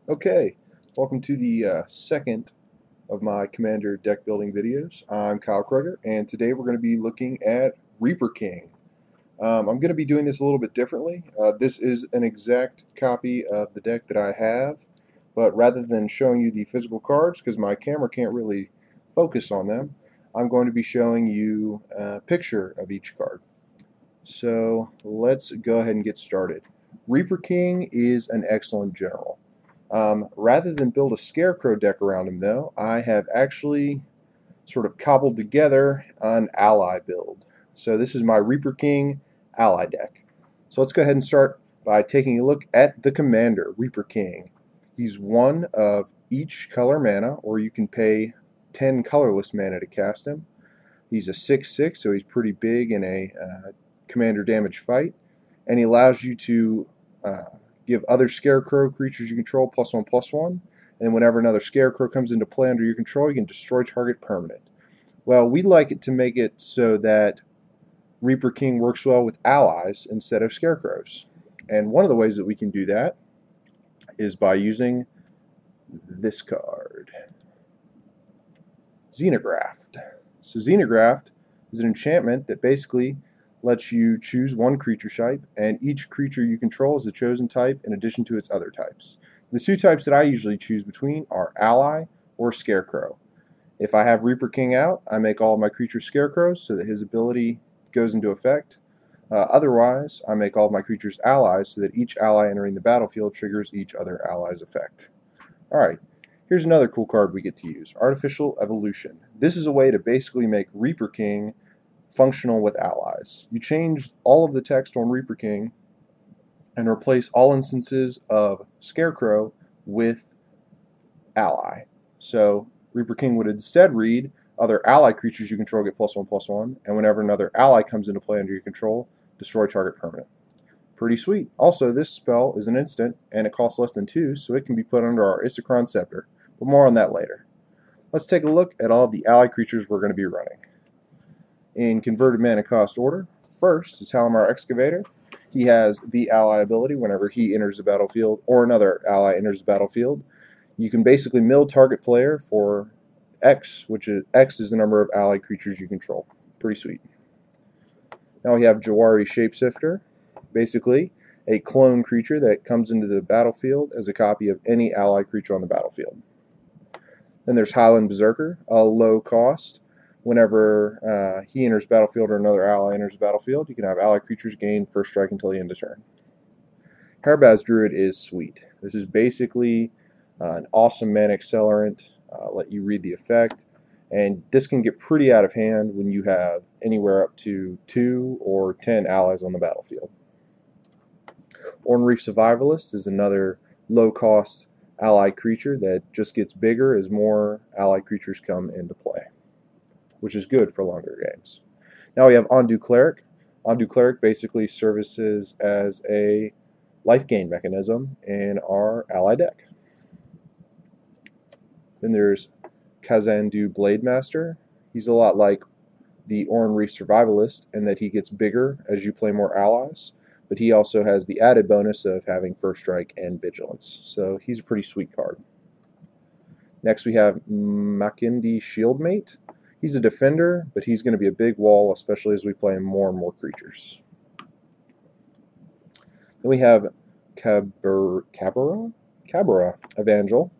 Okay, welcome to the second of my Commander deck building videos. I'm Kyle Kruger, and today we're going to be looking at Reaper King. I'm going to be doing this a little bit differently. This is an exact copy of the deck that I have, but rather than showing you the physical cards, because my camera can't really focus on them, I'm going to be showing you a picture of each card. So let's go ahead and get started. Reaper King is an excellent general. Rather than build a Scarecrow deck around him, though, I have actually sort of cobbled together an ally build. So this is my Reaper King ally deck. So let's go ahead and start by taking a look at the commander, Reaper King. He's one of each color mana, or you can pay 10 colorless mana to cast him. He's a 6/6, so he's pretty big in a commander damage fight, and he allows you to give other Scarecrow creatures you control +1/+1, and whenever another Scarecrow comes into play under your control, you can destroy target permanent. Well, we like it to make it so that Reaper King works well with allies instead of Scarecrows. And one of the ways that we can do that is by using this card, Xenograft. So Xenograft is an enchantment that basically lets you choose one creature type, and each creature you control is the chosen type in addition to its other types. The two types that I usually choose between are Ally or Scarecrow. If I have Reaper King out, I make all of my creatures Scarecrows so that his ability goes into effect. Otherwise, I make all of my creatures allies so that each ally entering the battlefield triggers each other ally's effect. Alright, here's another cool card we get to use, Artificial Evolution. This is a way to basically make Reaper King functional with allies. You change all of the text on Reaper King and replace all instances of Scarecrow with ally. So Reaper King would instead read, other ally creatures you control get +1/+1, and whenever another ally comes into play under your control, destroy target permanent. Pretty sweet. Also, this spell is an instant, and it costs less than 2, so it can be put under our Isochron Scepter, but more on that later. Let's take a look at all of the ally creatures we're going to be running. In converted mana cost order, first is Halimar Excavator. He has the ally ability whenever he enters the battlefield or another ally enters the battlefield. You can basically mill target player for X, which is X is the number of allied creatures you control. Pretty sweet. Now we have Jwari Shapeshifter, basically a clone creature that comes into the battlefield as a copy of any allied creature on the battlefield. Then there's Highland Berserker, a low cost. Whenever he enters battlefield or another ally enters the battlefield, you can have allied creatures gain first strike until the end of turn. Harbaz Druid is sweet. This is basically an awesome mana accelerant. Let you read the effect, and this can get pretty out of hand when you have anywhere up to 2 or 10 allies on the battlefield. Ornreef Survivalist is another low-cost allied creature that just gets bigger as more allied creatures come into play, which is good for longer games. Now we have Ondu Cleric. Ondu Cleric basically services as a life gain mechanism in our ally deck. Then there's Kazandu Blademaster. He's a lot like the Ornreef Survivalist in that he gets bigger as you play more allies, but he also has the added bonus of having first strike and vigilance. So he's a pretty sweet card. Next we have Makindi Shieldmate. He's a defender, but he's going to be a big wall, especially as we play more and more creatures. Then we have Cabra Evangel.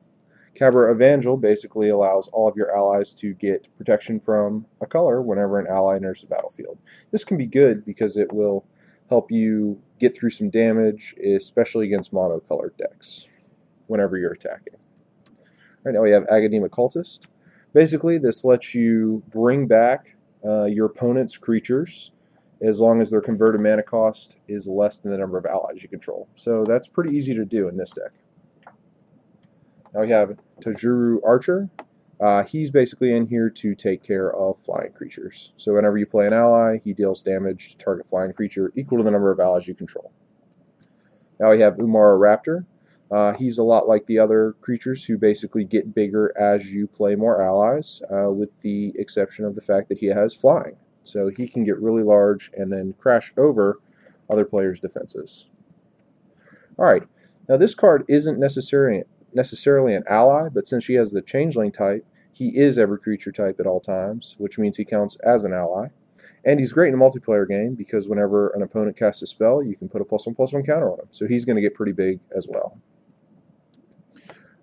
Cabra Evangel basically allows all of your allies to get protection from a color whenever an ally enters the battlefield. This can be good because it will help you get through some damage, especially against monocolored decks, whenever you're attacking. Right now we have Academic Cultist. Basically, this lets you bring back your opponent's creatures as long as their converted mana cost is less than the number of allies you control. So that's pretty easy to do in this deck. Now we have Tajuru Archer. He's basically in here to take care of flying creatures. So whenever you play an ally, he deals damage to target flying creature equal to the number of allies you control. Now we have Umara Raptor. He's a lot like the other creatures who basically get bigger as you play more allies, with the exception of the fact that he has flying. So he can get really large and then crash over other players' defenses. Alright, now this card isn't necessarily necessarily an ally, but since she has the changeling type, he is every creature type at all times, which means he counts as an ally. And he's great in a multiplayer game because whenever an opponent casts a spell, you can put a +1/+1 counter on him. So he's going to get pretty big as well.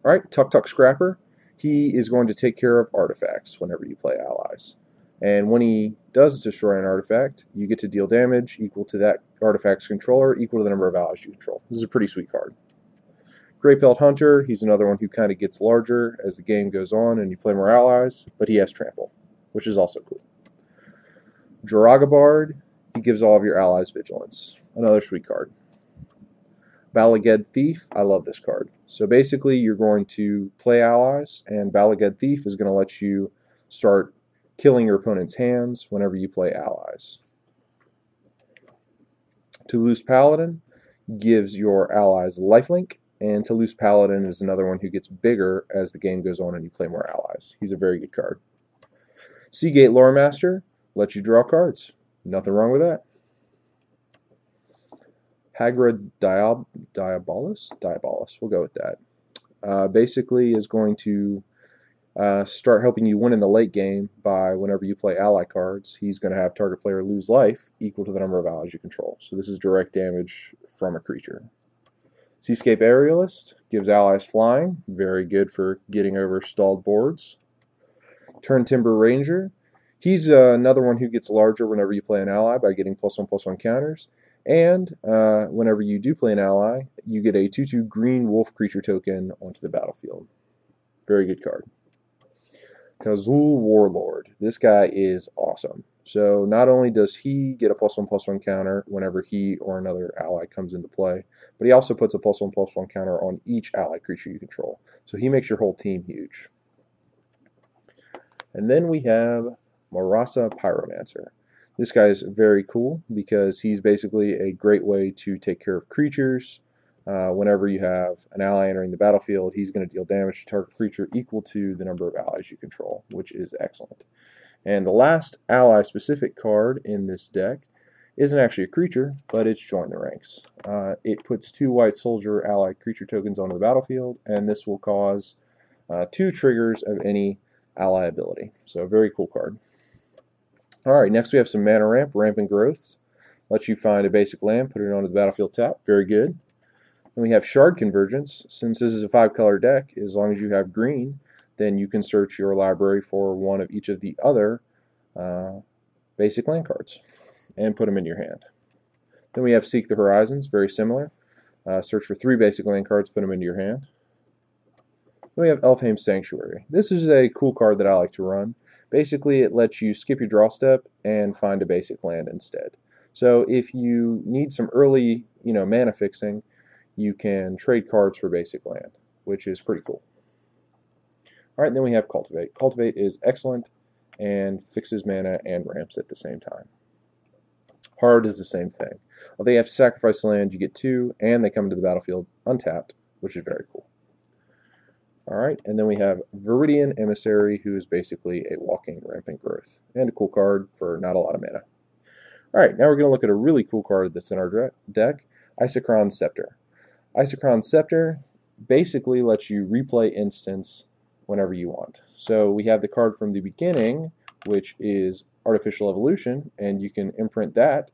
All right, Tuk Tuk Scrapper. He is going to take care of artifacts whenever you play allies. And when he does destroy an artifact, you get to deal damage equal to that artifact's controller, equal to the number of allies you control. This is a pretty sweet card. Grey-Pelt Hunter, he's another one who kind of gets larger as the game goes on and you play more allies, but he has trample, which is also cool. Jaragabard, he gives all of your allies vigilance. Another sweet card. Bala Ged Thief, I love this card. So basically you're going to play allies, and Bala Ged Thief is going to let you start killing your opponent's hands whenever you play allies. Toulouse Paladin gives your allies lifelink, and Toulouse Paladin is another one who gets bigger as the game goes on and you play more allies. He's a very good card. Seagate Loremaster lets you draw cards. Nothing wrong with that. Hagra Diabolus, we'll go with that. Basically is going to start helping you win in the late game by whenever you play ally cards, he's going to have target player lose life equal to the number of allies you control. So this is direct damage from a creature. Seascape Aerialist gives allies flying, very good for getting over stalled boards. Turntimber Ranger, he's another one who gets larger whenever you play an ally by getting +1/+1 counters. And whenever you do play an ally, you get a 2/2 green wolf creature token onto the battlefield. Very good card. Kazul Warlord. This guy is awesome. So not only does he get a +1/+1 counter whenever he or another ally comes into play, but he also puts a +1/+1 counter on each allied creature you control. So he makes your whole team huge. And then we have Marasa Pyromancer. This guy is very cool because he's basically a great way to take care of creatures. Whenever you have an ally entering the battlefield, he's going to deal damage to target creature equal to the number of allies you control, which is excellent. And the last ally-specific card in this deck isn't actually a creature, but it's Join the Ranks. It puts 2 white soldier allied creature tokens onto the battlefield, and this will cause 2 triggers of any ally ability. So a very cool card. Alright, next we have some Mana Ramp, Rampant Growths. Lets you find a basic land, put it onto the battlefield tap. Very good. Then we have Shard Convergence. Since this is a 5-color deck, as long as you have green, then you can search your library for one of each of the other basic land cards and put them in your hand. Then we have Seek the Horizons, very similar. Search for 3 basic land cards, put them into your hand. Then we have Elfheim Sanctuary. This is a cool card that I like to run. Basically, it lets you skip your draw step and find a basic land instead. So if you need some early, mana fixing, you can trade cards for basic land, which is pretty cool. Alright, then we have Cultivate. Cultivate is excellent and fixes mana and ramps at the same time. Hard is the same thing. Well, they have to sacrifice land, you get 2, and they come into the battlefield untapped, which is very cool. Alright, and then we have Viridian Emissary, who is basically a walking Rampant Growth, and a cool card for not a lot of mana. Alright, now we're going to look at a really cool card that's in our deck, Isochron Scepter. Isochron Scepter basically lets you replay instants whenever you want. So we have the card from the beginning, which is Artificial Evolution, and you can imprint that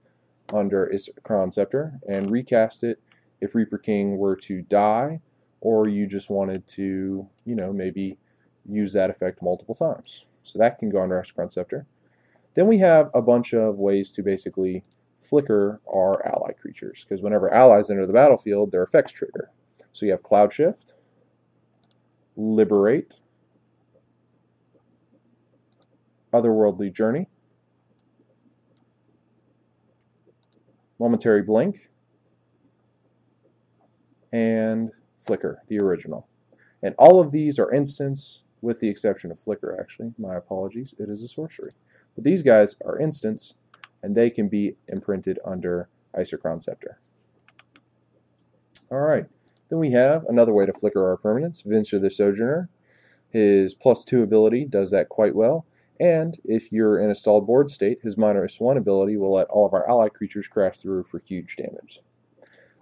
under Isochron Scepter and recast it if Reaper King were to die, or you just wanted to, maybe use that effect multiple times. So that can go under Isochron Scepter. Then we have a bunch of ways to basically flicker our ally creatures, because whenever allies enter the battlefield, their effects trigger. So you have Cloud Shift, Liberate, Otherworldly Journey, Momentary Blink, and Flicker, the original. And all of these are instants, with the exception of Flicker, actually. My apologies, it is a sorcery. But these guys are instants, and they can be imprinted under Isochron Scepter. Alright, then we have another way to flicker our permanents, Venture the Sojourner. His +2 ability does that quite well, and if you're in a stalled board state, his -1 ability will let all of our allied creatures crash through for huge damage.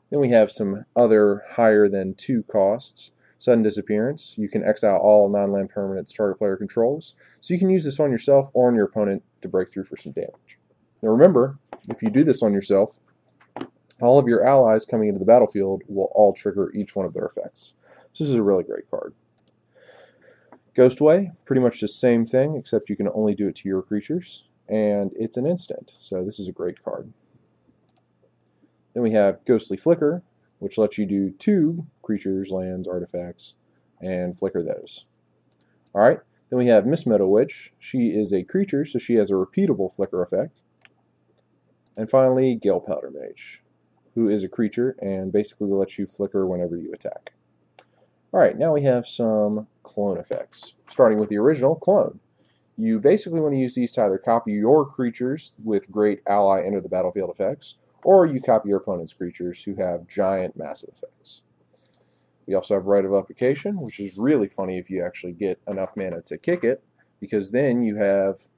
Then we have some other higher than 2 costs. Sudden disappearance. You can exile all non-land permanents target player controls, so you can use this on yourself or on your opponent to break through for some damage. Now remember, if you do this on yourself, all of your allies coming into the battlefield will all trigger each one of their effects. So this is a really great card. Ghostway, pretty much the same thing, except you can only do it to your creatures, and it's an instant, so this is a great card. Then we have Ghostly Flicker, which lets you do 2 creatures, lands, artifacts, and flicker those. Alright, then we have Miss Meadow Witch. She is a creature, so she has a repeatable flicker effect. And finally, Gale Powder Mage, who is a creature and basically lets you flicker whenever you attack. Alright, now we have some clone effects, starting with the original, Clone. You basically want to use these to either copy your creatures with great ally enter the battlefield effects, or you copy your opponent's creatures who have giant massive effects. We also have Rite of Upplication, which is really funny if you actually get enough mana to kick it, because then you have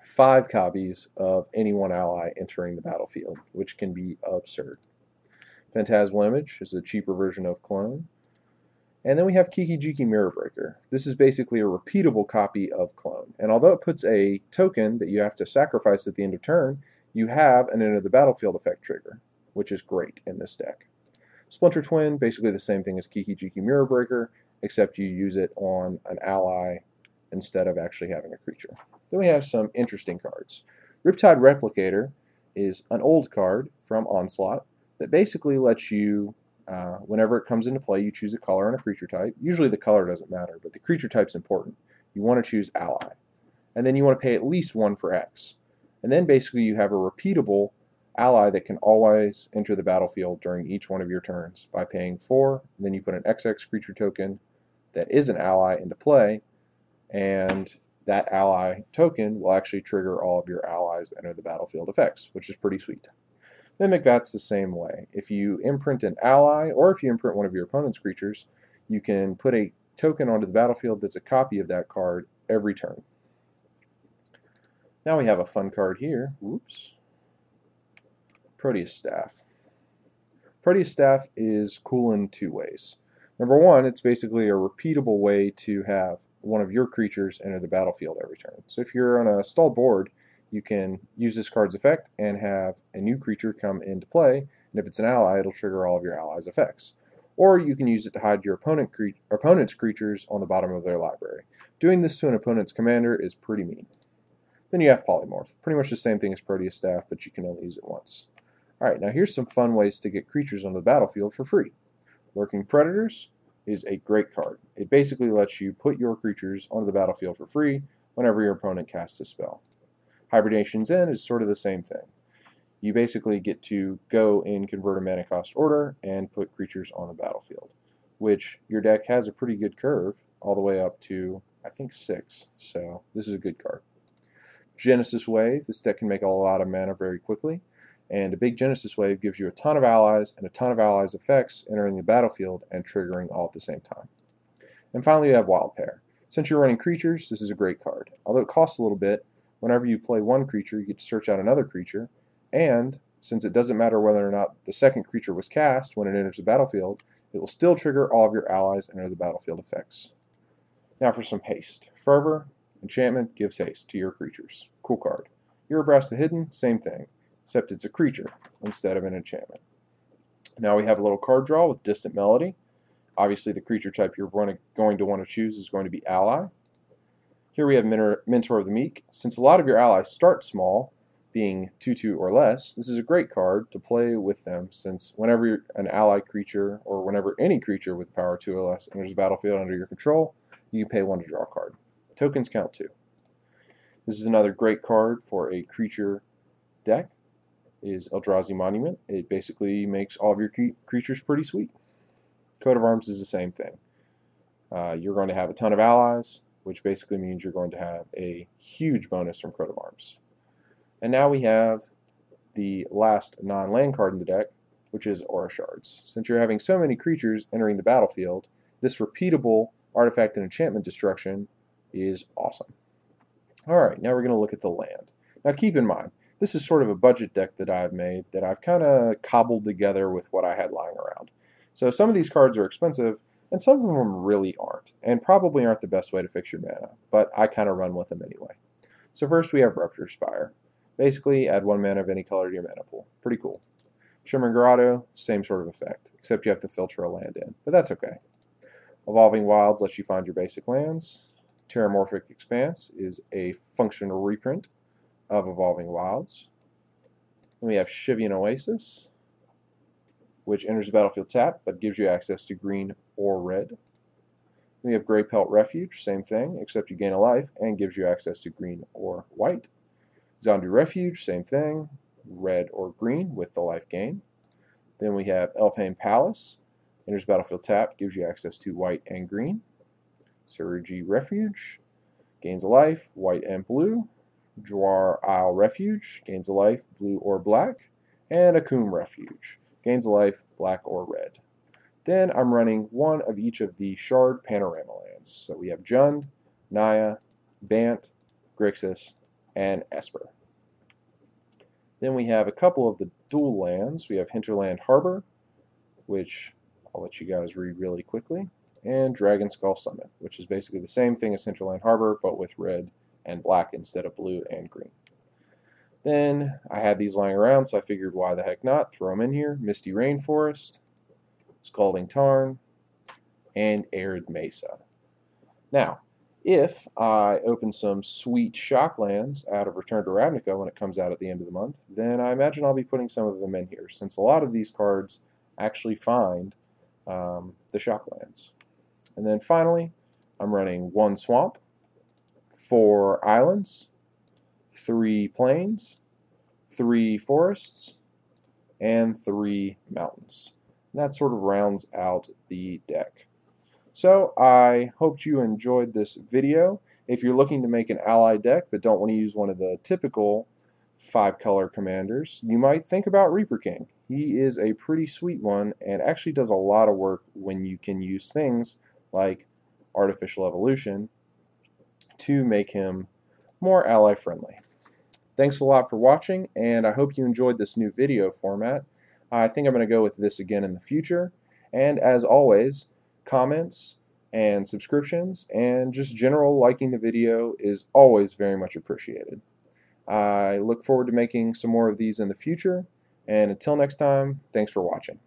5 copies of any one ally entering the battlefield, which can be absurd. Phantasmal Image is a cheaper version of Clone. And then we have Kiki-Jiki Mirror Breaker. This is basically a repeatable copy of Clone. And although it puts a token that you have to sacrifice at the end of turn, you have an enter the battlefield effect trigger, which is great in this deck. Splinter Twin, basically the same thing as Kiki-Jiki Mirror Breaker, except you use it on an ally instead of actually having a creature. Then we have some interesting cards. Riptide Replicator is an old card from Onslaught that basically lets you, whenever it comes into play, you choose a color and a creature type. Usually the color doesn't matter, but the creature type's important. You want to choose ally. And then you want to pay at least 1 for X. And then basically you have a repeatable ally that can always enter the battlefield during each one of your turns by paying 4. And then you put an XX creature token that is an ally into play, and that ally token will actually trigger all of your allies enter the battlefield effects, which is pretty sweet. Mimic Vat's the same way. If you imprint an ally, or if you imprint one of your opponent's creatures, you can put a token onto the battlefield that's a copy of that card every turn. Now we have a fun card here. Oops. Proteus Staff. Proteus Staff is cool in 2 ways. Number 1, it's basically a repeatable way to have one of your creatures enter the battlefield every turn. So if you're on a stalled board, you can use this card's effect and have a new creature come into play, and if it's an ally, it'll trigger all of your allies' effects. Or you can use it to hide your opponent's creatures on the bottom of their library. Doing this to an opponent's commander is pretty mean. Then you have Polymorph. Pretty much the same thing as Proteus Staff, but you can only use it once. Alright, now here's some fun ways to get creatures on the battlefield for free. Lurking Predators is a great card. It basically lets you put your creatures onto the battlefield for free whenever your opponent casts a spell. Hibernation's End is sort of the same thing. You basically get to go in convert a mana cost order and put creatures on the battlefield, which your deck has a pretty good curve, all the way up to, I think, 6, so this is a good card. Genesis Wave, this deck can make a lot of mana very quickly, and a big Genesis Wave gives you a ton of allies and a ton of allies' effects entering the battlefield and triggering all at the same time. And finally you have Wild Pair. Since you're running creatures, this is a great card. Although it costs a little bit, whenever you play one creature, you get to search out another creature, and since it doesn't matter whether or not the second creature was cast when it enters the battlefield, it will still trigger all of your allies enter the battlefield effects. Now for some haste. Fervor, enchantment, gives haste to your creatures. Cool card. Erebras the Hidden, same thing, except it's a creature instead of an enchantment. Now we have a little card draw with Distant Melody. Obviously the creature type you're going to want to choose is going to be ally. Here we have Mentor of the Meek. Since a lot of your allies start small, being 2/2 or less, this is a great card to play with them, since whenever an allied creature, or whenever any creature with power 2 or less enters the battlefield under your control, you can pay 1 to draw a card. Tokens count 2. This is another great card for a creature deck, is Eldrazi Monument. It basically makes all of your creatures pretty sweet. Coat of Arms is the same thing. You're going to have a ton of allies, which basically means you're going to have a huge bonus from Coat of Arms. And now we have the last non-land card in the deck, which is Aura Shards. Since you're having so many creatures entering the battlefield, this repeatable artifact and enchantment destruction is awesome. Alright, now we're going to look at the land. Now keep in mind, this is sort of a budget deck that I've made that I've kind of cobbled together with what I had lying around. So some of these cards are expensive, and some of them really aren't, and probably aren't the best way to fix your mana, but I kind of run with them anyway. So first we have Rupture Spire. Basically, add 1 mana of any color to your mana pool. Pretty cool. Shimmering Grotto, same sort of effect, except you have to filter a land in, but that's okay. Evolving Wilds lets you find your basic lands. Terramorphic Expanse is a functional reprint of Evolving Wilds. Then we have Shivian Oasis, which enters the battlefield tapped, but gives you access to green or red. Then we have Grey Pelt Refuge, same thing, except you gain a life and gives you access to green or white. Xandu Refuge, same thing, red or green with the life gain. Then we have Elfhame Palace, enters battlefield tapped, gives you access to white and green. Serugi Refuge, gains a life, white and blue. Jwar Isle Refuge, gains a life, blue or black. And Akoum Refuge, gains a life, black or red. Then I'm running one of each of the Shard Panorama lands. So we have Jund, Naya, Bant, Grixis, and Esper. Then we have a couple of the dual lands. We have Hinterland Harbor, which I'll let you guys read really quickly, and Dragonskull Summit, which is basically the same thing as Hinterland Harbor, but with red and black instead of blue and green. Then I had these lying around, so I figured why the heck not, throw them in here. Misty Rainforest, Scalding Tarn, and Arid Mesa. Now, if I open some sweet Shocklands out of Return to Ravnica when it comes out at the end of the month, then I imagine I'll be putting some of them in here, since a lot of these cards actually find the Shocklands. And then finally, I'm running 1 Swamp, 4 Islands, 3 Plains, 3 Forests, and 3 Mountains. And that sort of rounds out the deck. So I hope you enjoyed this video. If you're looking to make an ally deck but don't want to use one of the typical 5-color commanders, you might think about Reaper King. He is a pretty sweet one and actually does a lot of work when you can use things like Artificial Evolution to make him more ally friendly. Thanks a lot for watching, and I hope you enjoyed this new video format. I think I'm going to go with this again in the future, and as always, comments and subscriptions and just general liking the video is always very much appreciated. I look forward to making some more of these in the future, and until next time, thanks for watching.